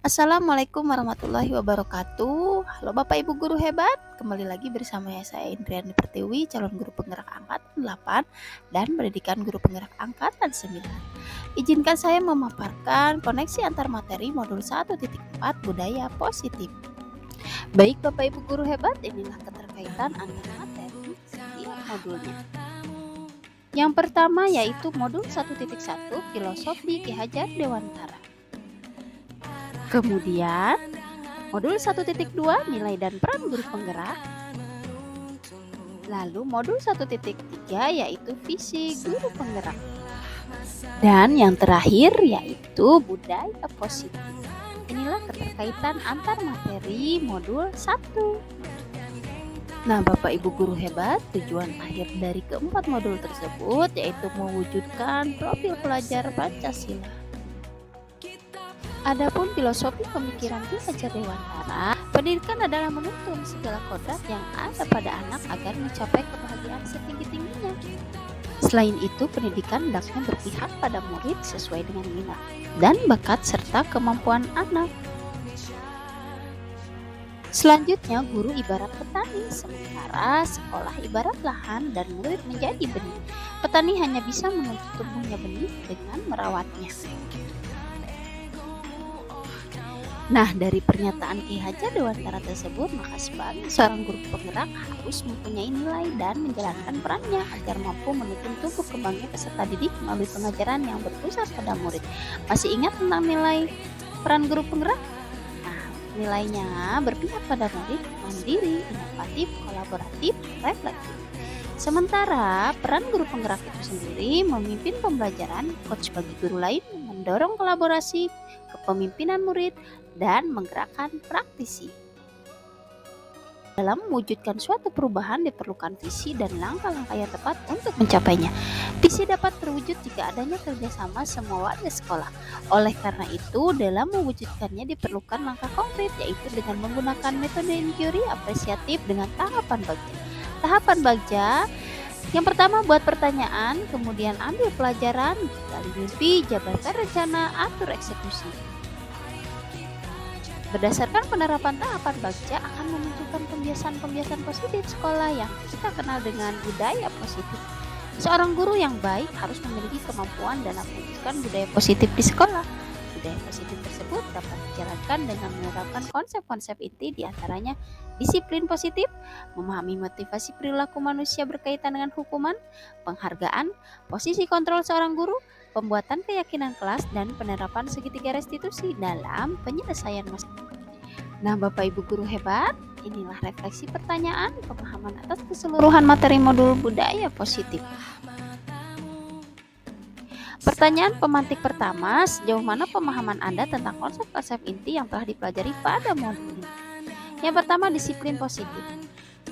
Assalamualaikum warahmatullahi wabarakatuh. Halo Bapak Ibu guru hebat, kembali lagi bersama saya Indriani Pertiwi, calon guru penggerak angkatan 8 dan pendidikan guru penggerak angkatan 9. Izinkan saya memaparkan koneksi antar materi modul 1.4 budaya positif. Baik Bapak Ibu guru hebat, inilah keterkaitan antar materi setiap modulnya. Yang pertama yaitu modul 1.1 filosofi Ki Hajar Dewantara. Kemudian modul 1.2 nilai dan peran guru penggerak. Lalu modul 1.3 yaitu visi guru penggerak. Dan yang terakhir yaitu budaya positif. Inilah keterkaitan antar materi modul 1. Nah, Bapak Ibu guru hebat, tujuan akhir dari keempat modul tersebut yaitu mewujudkan profil pelajar Pancasila. Adapun filosofi pemikiran Ki Hajar Dewantara, pendidikan adalah menuntun segala kodrat yang ada pada anak agar mencapai kebahagiaan setinggi-tingginya. Selain itu, pendidikan hendaknya berpihak pada murid sesuai dengan minat dan bakat serta kemampuan anak. Selanjutnya, guru ibarat petani, sementara sekolah ibarat lahan dan murid menjadi benih. Petani hanya bisa menuntut tumbuhnya benih dengan merawatnya. Nah, dari pernyataan Ki Hajar Dewantara tersebut, maka sebagai seorang guru penggerak harus mempunyai nilai dan menjalankan perannya agar mampu menuntun tumbuh kembangnya peserta didik melalui pengajaran yang berpusat pada murid. Masih ingat tentang nilai peran guru penggerak? Nah, nilainya berpihak pada murid, mandiri, inovatif, kolaboratif, reflektif. Sementara peran guru penggerak itu sendiri memimpin pembelajaran, coach bagi guru lain, mendorong kolaborasi, kepemimpinan murid, dan menggerakkan praktisi. Dalam mewujudkan suatu perubahan diperlukan visi dan langkah-langkah yang tepat untuk mencapainya. Visi dapat terwujud jika adanya kerjasama semua warga sekolah. Oleh karena itu, dalam mewujudkannya diperlukan langkah konkret, yaitu dengan menggunakan metode inquiry apresiatif dengan tahapan bagja. Tahapan bagja yang pertama, buat pertanyaan, kemudian ambil pelajaran, gali mimpi, jabarkan rencana, atur eksekusi. Berdasarkan penerapan tahapan bagja akan memunculkan pembiasaan-pembiasaan positif sekolah yang kita kenal dengan budaya positif. Seorang guru yang baik harus memiliki kemampuan dalam mewujudkan budaya positif di sekolah. Budaya positif tersebut dapat dijalankan dengan menerapkan konsep-konsep inti, diantaranya disiplin positif, memahami motivasi perilaku manusia berkaitan dengan hukuman, penghargaan, posisi kontrol seorang guru, pembuatan keyakinan kelas, dan penerapan segitiga restitusi dalam penyelesaian masalah. Nah, Bapak Ibu guru hebat, inilah refleksi pertanyaan pemahaman atas keseluruhan materi modul budaya positif. Pertanyaan pemantik pertama, sejauh mana pemahaman Anda tentang konsep-konsep inti yang telah dipelajari pada modul ini? Yang pertama, disiplin positif.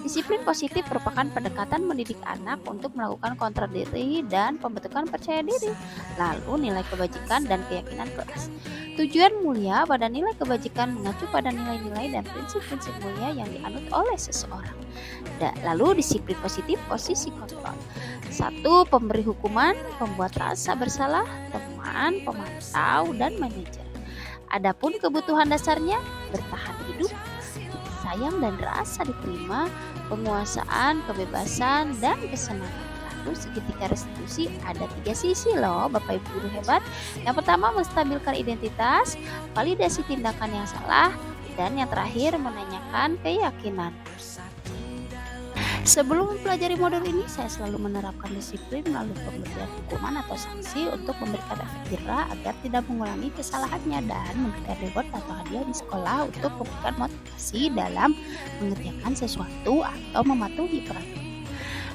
Disiplin positif merupakan pendekatan mendidik anak untuk melakukan kontrol diri dan pembentukan percaya diri. Lalu nilai kebajikan dan keyakinan kelas. Tujuan mulia pada nilai kebajikan mengacu pada nilai-nilai dan prinsip-prinsip mulia yang dianut oleh seseorang. Lalu disiplin positif, posisi kontrol. 1. Pemberi hukuman, pembuat rasa bersalah, teman, pemantau, dan manajer. Adapun kebutuhan dasarnya, bertahan hidup, sayang dan rasa diterima, penguasaan, kebebasan, dan kesenangan. Lalu segitiga restitusi ada 3 sisi loh Bapak Ibu guru hebat. Yang pertama, menstabilkan identitas, validasi tindakan yang salah, dan yang terakhir menanyakan keyakinan. Sebelum mempelajari modul ini, saya selalu menerapkan disiplin melalui pemberian hukuman atau sanksi untuk memberikan efek jera agar tidak mengulangi kesalahannya, dan memberikan reward atau hadiah di sekolah untuk memberikan motivasi dalam mengerjakan sesuatu atau mematuhi peraturan.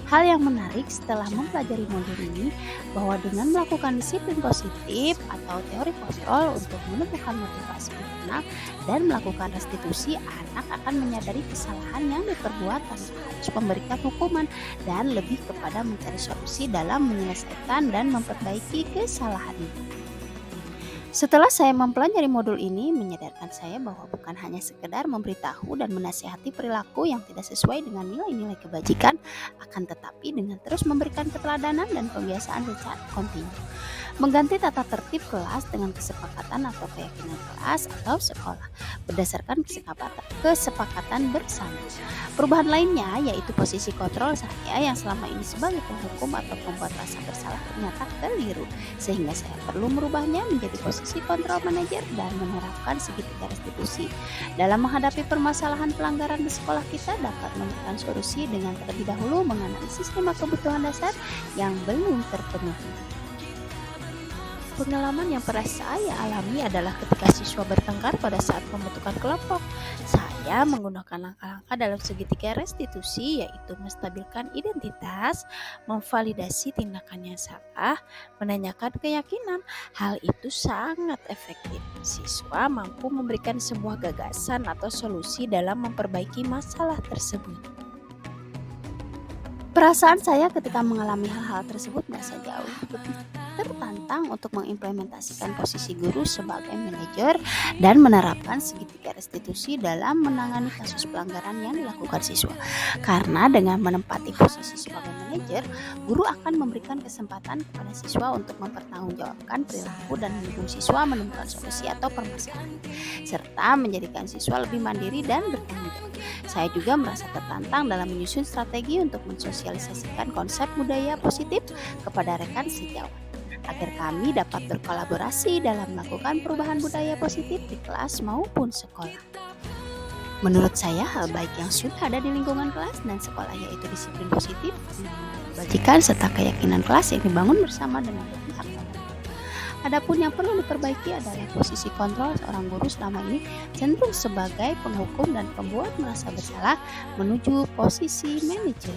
Hal yang menarik setelah mempelajari modul ini, bahwa dengan melakukan disiplin positif atau teori kontrol untuk menemukan motivasi anak dan melakukan restitusi, anak akan menyadari kesalahan yang diperbuat tanpa harus memberikan hukuman dan lebih kepada mencari solusi dalam menyelesaikan dan memperbaiki kesalahannya. Setelah saya mempelajari modul ini, menyadarkan saya bahwa bukan hanya sekedar memberitahu dan menasihati perilaku yang tidak sesuai dengan nilai-nilai kebajikan, akan tetapi dengan terus memberikan keteladanan dan pembiasaan secara kontinu. Mengganti tata tertib kelas dengan kesepakatan atau keyakinan kelas atau sekolah berdasarkan kesepakatan bersama. Perubahan lainnya yaitu posisi kontrol saya yang selama ini sebagai penghukum atau pembuat rasa bersalah ternyata keliru, sehingga saya perlu merubahnya menjadi posisi kontrol manajer dan menerapkan segitiga restitusi. Dalam menghadapi permasalahan pelanggaran di sekolah, kita dapat memberikan solusi dengan terlebih dahulu menganalisis 5 kebutuhan dasar yang belum terpenuhi. Pengalaman yang pernah saya alami adalah ketika siswa bertengkar pada saat pembentukan kelompok. Saya menggunakan langkah-langkah dalam segitiga restitusi, yaitu menstabilkan identitas, memvalidasi tindakan yang salah, menanyakan keyakinan. Hal itu sangat efektif. Siswa mampu memberikan sebuah gagasan atau solusi dalam memperbaiki masalah tersebut. Perasaan saya ketika mengalami hal-hal tersebut merasa jauh lebih tertantang untuk mengimplementasikan posisi guru sebagai manajer dan menerapkan segitiga restitusi dalam menangani kasus pelanggaran yang dilakukan siswa. Karena dengan menempati posisi sebagai manajer, guru akan memberikan kesempatan kepada siswa untuk mempertanggungjawabkan perilaku dan mendukung siswa menemukan solusi atau permasalahan, serta menjadikan siswa lebih mandiri dan bertanggung jawab. Saya juga merasa tertantang dalam menyusun strategi untuk mensosialisasikan konsep budaya positif kepada rekan sejawat, agar kami dapat berkolaborasi dalam melakukan perubahan budaya positif di kelas maupun sekolah. Menurut saya, hal baik yang sudah ada di lingkungan kelas dan sekolah yaitu disiplin positif, kebajikan, serta keyakinan kelas yang dibangun bersama dengan pihak lain. Adapun yang perlu diperbaiki adalah posisi kontrol seorang guru selama ini cenderung sebagai penghukum dan pembuat merasa bersalah menuju posisi manajer.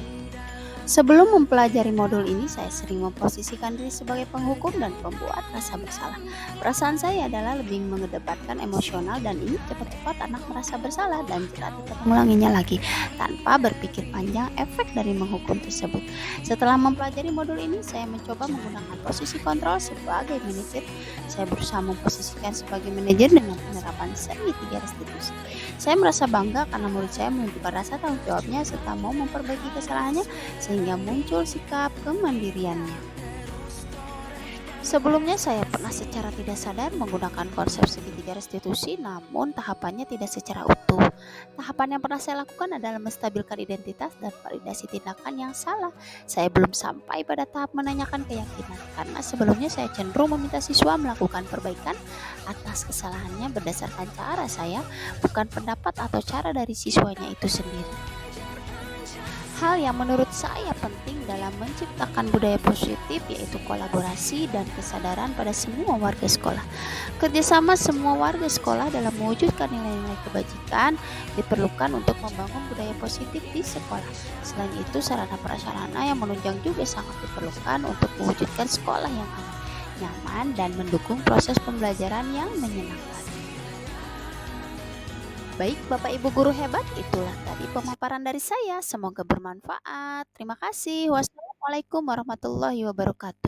Sebelum mempelajari modul ini, saya sering memposisikan diri sebagai penghukum dan pembuat rasa bersalah. Perasaan saya adalah lebih mengedepankan emosional dan ingin cepat-cepat anak merasa bersalah dan tidak mengulanginya lagi tanpa berpikir panjang efek dari menghukum tersebut. Setelah mempelajari modul ini, saya mencoba menggunakan posisi kontrol sebagai manajer. Saya berusaha memposisikan sebagai manajer dengan penerapan segitiga restitusi. Saya merasa bangga karena murid saya menunjukkan rasa tanggung jawabnya serta mau memperbaiki kesalahannya sehingga muncul sikap kemandiriannya. Sebelumnya saya pernah secara tidak sadar menggunakan konsep segitiga restitusi, namun tahapannya tidak secara utuh. Tahapan yang pernah saya lakukan adalah menstabilkan identitas dan validasi tindakan yang salah. Saya belum sampai pada tahap menanyakan keyakinan, karena sebelumnya saya cenderung meminta siswa melakukan perbaikan atas kesalahannya berdasarkan cara saya, bukan pendapat atau cara dari siswanya itu sendiri. Hal yang menurut saya penting dalam menciptakan budaya positif yaitu kolaborasi dan kesadaran pada semua warga sekolah. Kerjasama semua warga sekolah dalam mewujudkan nilai-nilai kebajikan diperlukan untuk membangun budaya positif di sekolah. Selain itu, sarana prasarana yang menunjang juga sangat diperlukan untuk mewujudkan sekolah yang aman, nyaman, dan mendukung proses pembelajaran yang menyenangkan. Baik, Bapak Ibu guru hebat, itulah tadi pemaparan dari saya. Semoga bermanfaat. Terima kasih. Wassalamualaikum warahmatullahi wabarakatuh.